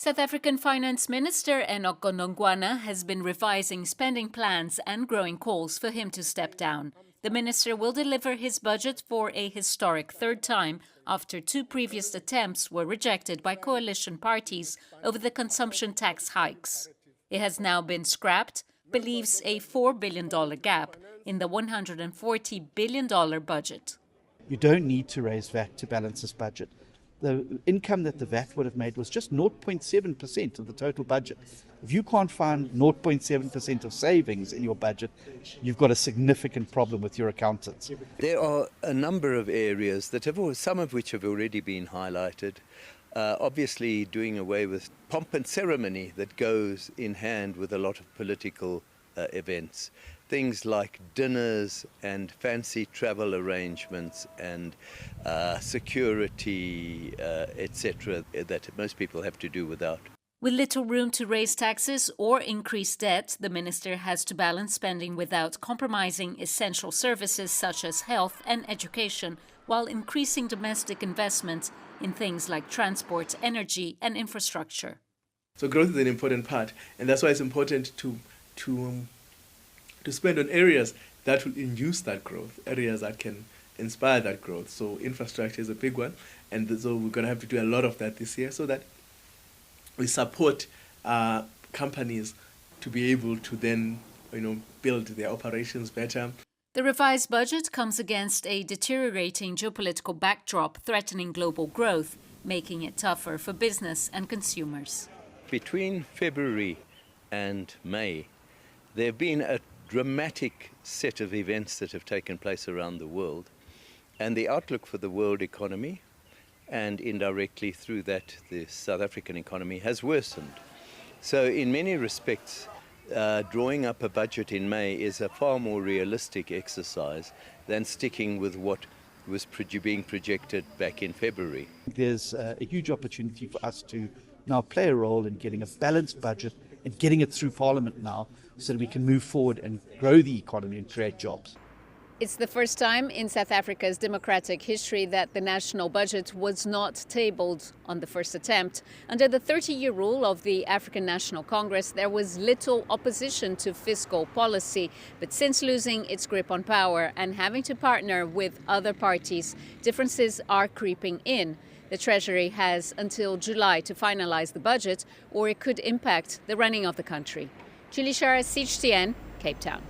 South African Finance Minister Enoch Godongwana has been revising spending plans and growing calls for him to step down. The minister will deliver his budget for a historic third time after two previous attempts were rejected by coalition parties over the consumption tax hikes. It has now been scrapped, but leaves a $4 billion gap in the $140 billion budget. You don't need to raise VAT to balance this budget. The income that the VAT would have made was just 0.7% of the total budget. If you can't find 0.7% of savings in your budget, you've got a significant problem with your accountants. There are a number of areas that some of which have already been highlighted. Obviously, doing away with pomp and ceremony that goes in hand with a lot of political events. Things like dinners and fancy travel arrangements and security, etc., that most people have to do without. With little room to raise taxes or increase debt, the minister has to balance spending without compromising essential services such as health and education, while increasing domestic investment in things like transport, energy and infrastructure. So growth is an important part, and that's why it's important to spend on areas that will induce that growth, areas that can inspire that growth. So infrastructure is a big one, and so we're going to have to do a lot of that this year so that we support companies to be able to then, build their operations better. The revised budget comes against a deteriorating geopolitical backdrop threatening global growth, making it tougher for business and consumers. Between February and May, there have been a dramatic set of events that have taken place around the world, and the outlook for the world economy and indirectly through that the South African economy has worsened. So in many respects, drawing up a budget in May is a far more realistic exercise than sticking with what was being projected back in February. There's a huge opportunity for us to now play a role in getting a balanced budget and getting it through Parliament now so that we can move forward and grow the economy and create jobs. It's the first time in South Africa's democratic history that the national budget was not tabled on the first attempt. Under the 30-year rule of the African National Congress, there was little opposition to fiscal policy. But since losing its grip on power and having to partner with other parties, differences are creeping in. The Treasury has until July to finalize the budget, or it could impact the running of the country. Julie Shara, CGTN, Cape Town.